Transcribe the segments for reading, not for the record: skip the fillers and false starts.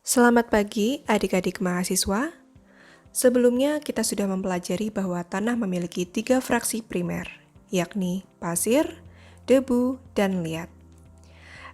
Selamat pagi adik-adik mahasiswa. Sebelumnya kita sudah mempelajari bahwa tanah memiliki 3 fraksi primer, yakni pasir, debu, dan liat.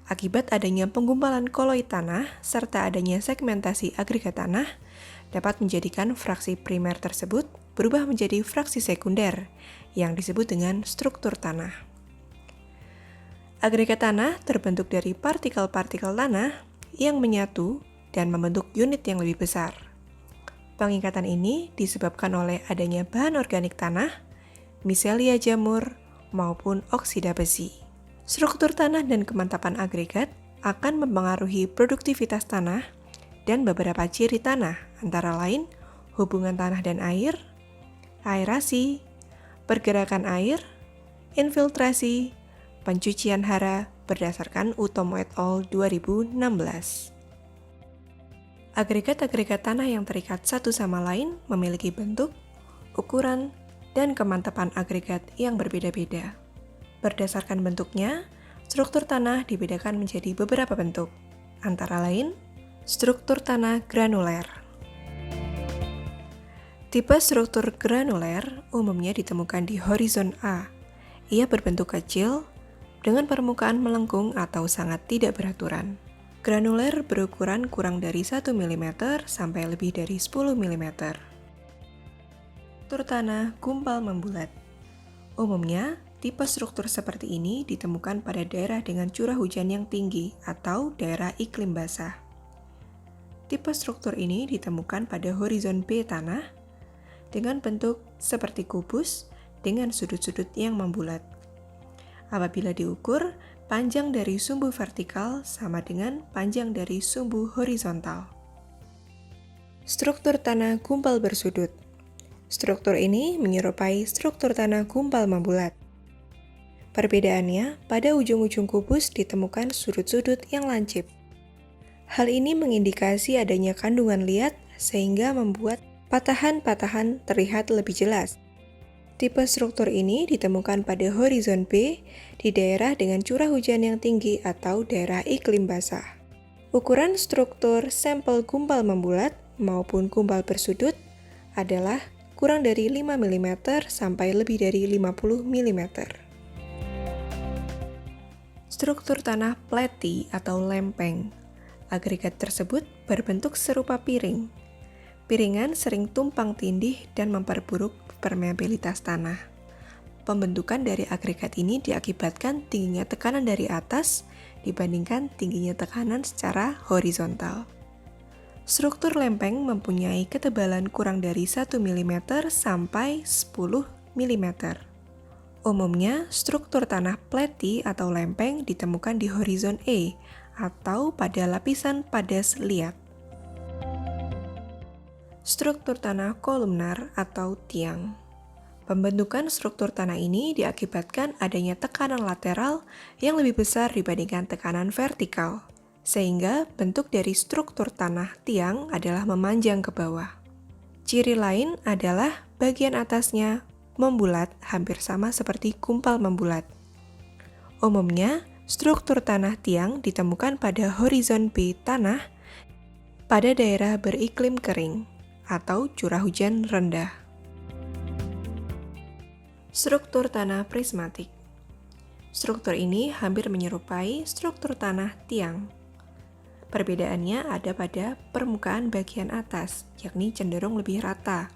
Akibat adanya penggumpalan koloid tanah serta adanya segmentasi agregat tanah, dapat menjadikan fraksi primer tersebut berubah menjadi fraksi sekunder yang disebut dengan struktur tanah. Agregat tanah terbentuk dari partikel-partikel tanah yang menyatu dan membentuk unit yang lebih besar. Pengikatan ini disebabkan oleh adanya bahan organik tanah, miselia jamur, maupun oksida besi. Struktur tanah dan kemantapan agregat akan mempengaruhi produktivitas tanah dan beberapa ciri tanah, antara lain hubungan tanah dan air, aerasi, pergerakan air, infiltrasi, pencucian hara berdasarkan Utomo et al. 2016. Agregat-agregat tanah yang terikat satu sama lain memiliki bentuk, ukuran, dan kemantapan agregat yang berbeda-beda. Berdasarkan bentuknya, struktur tanah dibedakan menjadi beberapa bentuk, antara lain struktur tanah granuler. Tipe struktur granuler umumnya ditemukan di horizon A. Ia berbentuk kecil, dengan permukaan melengkung atau sangat tidak beraturan. Granuler berukuran kurang dari 1 mm sampai lebih dari 10 mm. Struktur tanah gumpal membulat. Umumnya, tipe struktur seperti ini ditemukan pada daerah dengan curah hujan yang tinggi atau daerah iklim basah. Tipe struktur ini ditemukan pada horizon B tanah dengan bentuk seperti kubus dengan sudut-sudut yang membulat. Apabila diukur, panjang dari sumbu vertikal sama dengan panjang dari sumbu horizontal. Struktur tanah gumpal bersudut. Struktur ini menyerupai struktur tanah gumpal membulat. Perbedaannya, pada ujung-ujung kubus ditemukan sudut-sudut yang lancip. Hal ini mengindikasi adanya kandungan liat sehingga membuat patahan-patahan terlihat lebih jelas. Tipe struktur ini ditemukan pada horizon B di daerah dengan curah hujan yang tinggi atau daerah iklim basah. Ukuran struktur sampel gumpal membulat maupun gumpal bersudut adalah kurang dari 5 mm sampai lebih dari 50 mm. Struktur tanah pleti atau lempeng. Agregat tersebut berbentuk serupa piring. Piringan sering tumpang tindih dan memperburuk permeabilitas tanah. Pembentukan dari agregat ini diakibatkan tingginya tekanan dari atas dibandingkan tingginya tekanan secara horizontal. Struktur lempeng mempunyai ketebalan kurang dari 1 mm sampai 10 mm. Umumnya, struktur tanah pleti atau lempeng ditemukan di horizon E atau pada lapisan padas liat. Struktur tanah kolumnar atau tiang. Pembentukan struktur tanah ini diakibatkan adanya tekanan lateral yang lebih besar dibandingkan tekanan vertikal, sehingga bentuk dari struktur tanah tiang adalah memanjang ke bawah. Ciri lain adalah bagian atasnya membulat hampir sama seperti gumpal membulat. Umumnya, struktur tanah tiang ditemukan pada horizon B tanah pada daerah beriklim kering atau curah hujan rendah. Struktur tanah prismatik. Struktur ini hampir menyerupai struktur tanah tiang. Perbedaannya ada pada permukaan bagian atas, yakni cenderung lebih rata.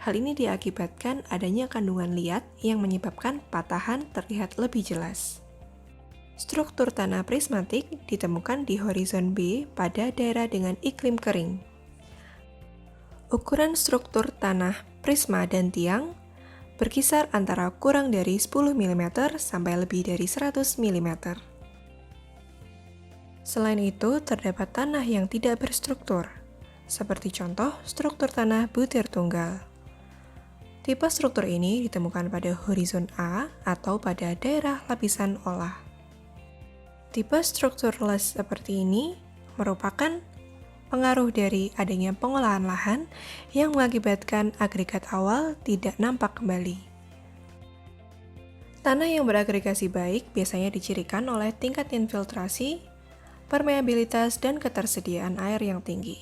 Hal ini diakibatkan adanya kandungan liat yang menyebabkan patahan terlihat lebih jelas. Struktur tanah prismatik ditemukan di horizon B pada daerah dengan iklim kering. Ukuran struktur tanah prisma dan tiang berkisar antara kurang dari 10 mm sampai lebih dari 100 mm. Selain itu, terdapat tanah yang tidak berstruktur, seperti contoh struktur tanah butir tunggal. Tipe struktur ini ditemukan pada horizon A atau pada daerah lapisan olah. Tipe struktur les seperti ini merupakan pengaruh dari adanya pengolahan lahan yang mengakibatkan agregat awal tidak nampak kembali. Tanah yang beragregasi baik biasanya dicirikan oleh tingkat infiltrasi, permeabilitas, dan ketersediaan air yang tinggi.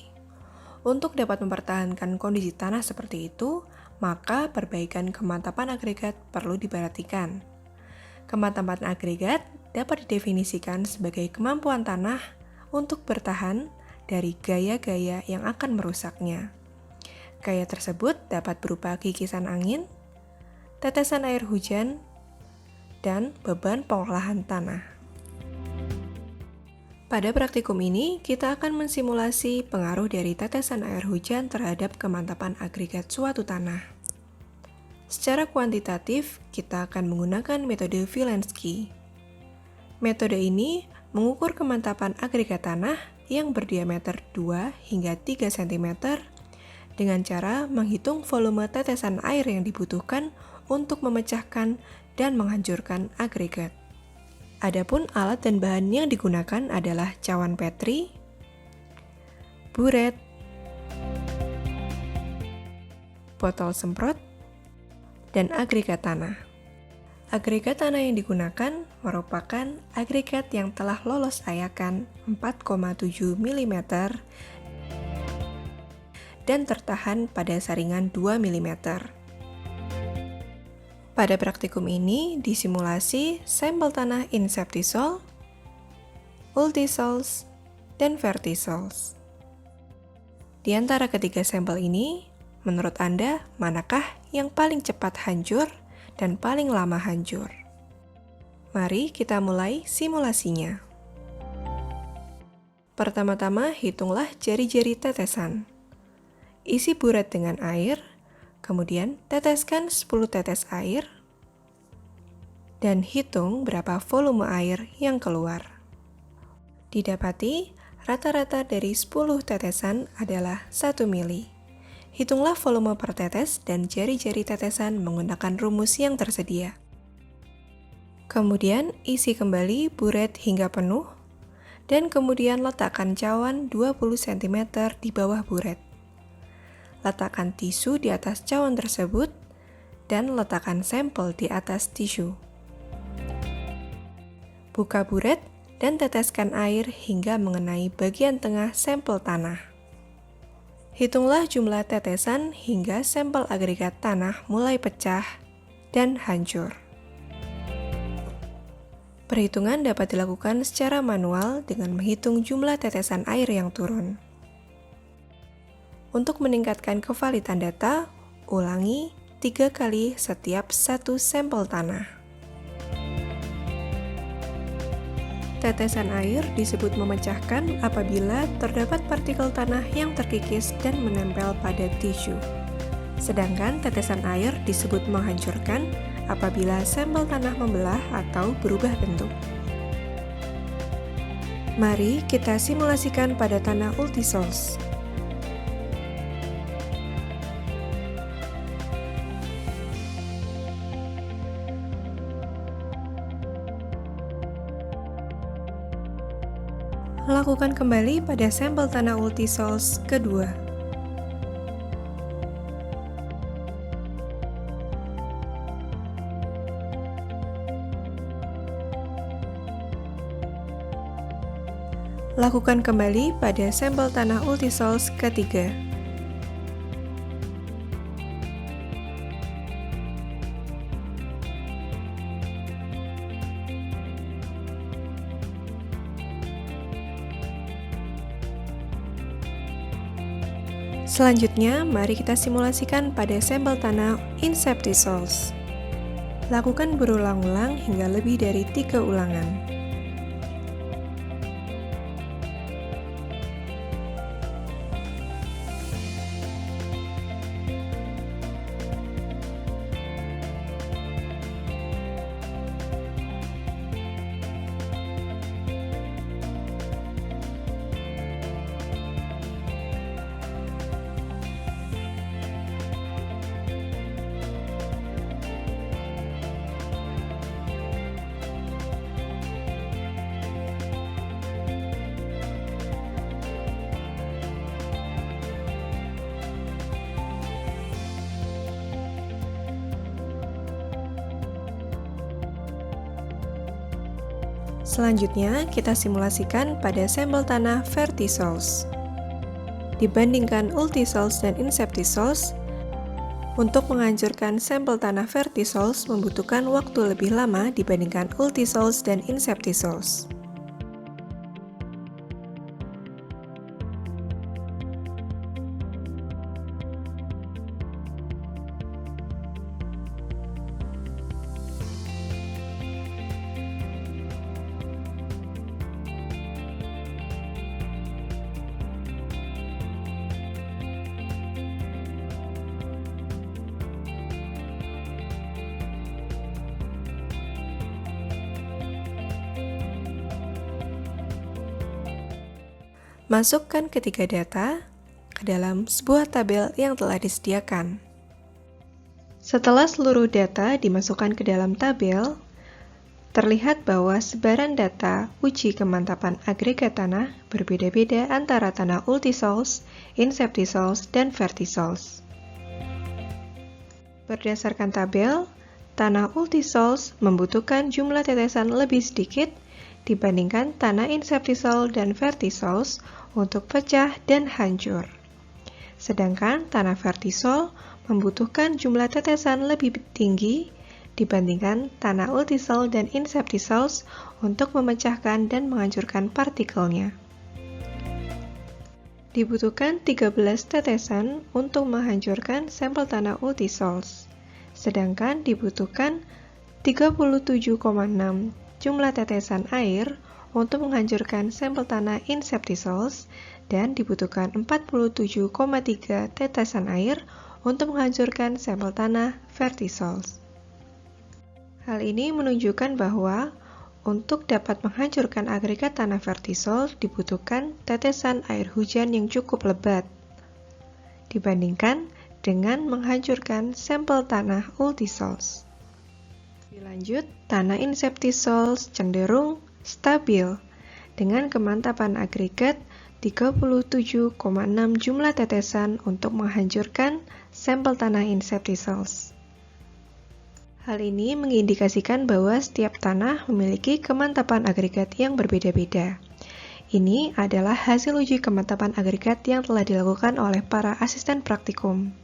Untuk dapat mempertahankan kondisi tanah seperti itu, maka perbaikan kemantapan agregat perlu diperhatikan. Kemantapan agregat dapat didefinisikan sebagai kemampuan tanah untuk bertahan dari gaya-gaya yang akan merusaknya. Gaya tersebut dapat berupa kikisan angin, tetesan air hujan, dan beban pengolahan tanah. Pada praktikum ini, kita akan mensimulasi pengaruh dari tetesan air hujan terhadap kemantapan agregat suatu tanah. Secara kuantitatif, kita akan menggunakan metode Wilenski. Metode ini mengukur kemantapan agregat tanah yang berdiameter 2 hingga 3 cm dengan cara menghitung volume tetesan air yang dibutuhkan untuk memecahkan dan menghancurkan agregat. Adapun alat dan bahan yang digunakan adalah cawan Petri, buret, botol semprot, dan agregat tanah. Agregat tanah yang digunakan merupakan agregat yang telah lolos ayakan 4,7 mm dan tertahan pada saringan 2 mm. Pada praktikum ini disimulasi sampel tanah Inceptisol, Ultisols, dan Vertisols. Di antara ketiga sampel ini, menurut Anda manakah yang paling cepat hancur dan paling lama hancur? Mari kita mulai simulasinya. Pertama-tama hitunglah jari-jari tetesan. Isi buret dengan air, kemudian teteskan 10 tetes air, dan hitung berapa volume air yang keluar. Didapati, rata-rata dari 10 tetesan adalah 1 mili. Hitunglah volume per tetes dan jari-jari tetesan menggunakan rumus yang tersedia. Kemudian, isi kembali buret hingga penuh, dan kemudian letakkan cawan 20 cm di bawah buret. Letakkan tisu di atas cawan tersebut, dan letakkan sampel di atas tisu. Buka buret dan teteskan air hingga mengenai bagian tengah sampel tanah. Hitunglah jumlah tetesan hingga sampel agregat tanah mulai pecah dan hancur. Perhitungan dapat dilakukan secara manual dengan menghitung jumlah tetesan air yang turun. Untuk meningkatkan kevalidan data, ulangi 3 kali setiap satu sampel tanah. Tetesan air disebut memecahkan apabila terdapat partikel tanah yang terkikis dan menempel pada tisu. Sedangkan tetesan air disebut menghancurkan apabila sampel tanah membelah atau berubah bentuk. Mari kita simulasikan pada tanah Ultisols. Lakukan kembali pada sampel tanah Ultisols kedua. Lakukan kembali pada sampel tanah Ultisols ketiga. Selanjutnya, mari kita simulasikan pada sampel tanah Inceptisol. Lakukan berulang-ulang hingga lebih dari 3 ulangan. Selanjutnya, kita simulasikan pada sampel tanah vertisols. Dibandingkan ultisols dan inceptisols, untuk menghancurkan sampel tanah vertisols membutuhkan waktu lebih lama dibandingkan ultisols dan inceptisols. Masukkan ketiga data ke dalam sebuah tabel yang telah disediakan. Setelah seluruh data dimasukkan ke dalam tabel, terlihat bahwa sebaran data uji kemantapan agregat tanah berbeda-beda antara tanah ultisols, inceptisols, dan vertisols. Berdasarkan tabel, tanah ultisols membutuhkan jumlah tetesan lebih sedikit dibandingkan tanah inceptisol dan vertisols untuk pecah dan hancur. Sedangkan tanah vertisol membutuhkan jumlah tetesan lebih tinggi dibandingkan tanah ultisol dan inceptisols untuk memecahkan dan menghancurkan partikelnya. Dibutuhkan 13 tetesan untuk menghancurkan sampel tanah ultisols, sedangkan dibutuhkan 37,6 jumlah tetesan air untuk menghancurkan sampel tanah inceptisols dan dibutuhkan 47,3 tetesan air untuk menghancurkan sampel tanah vertisols. Hal ini menunjukkan bahwa untuk dapat menghancurkan agregat tanah vertisol dibutuhkan tetesan air hujan yang cukup lebat dibandingkan dengan menghancurkan sampel tanah ultisols. Lanjut, tanah inceptisols cenderung stabil dengan kemantapan agregat 37,6 jumlah tetesan untuk menghancurkan sampel tanah inceptisols. Hal ini mengindikasikan bahwa setiap tanah memiliki kemantapan agregat yang berbeda-beda. Ini adalah hasil uji kemantapan agregat yang telah dilakukan oleh para asisten praktikum.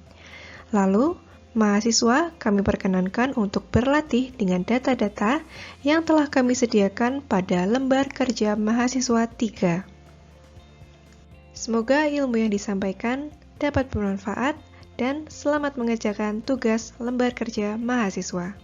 Lalu, mahasiswa kami perkenankan untuk berlatih dengan data-data yang telah kami sediakan pada lembar kerja mahasiswa 3. Semoga ilmu yang disampaikan dapat bermanfaat dan selamat mengerjakan tugas lembar kerja mahasiswa.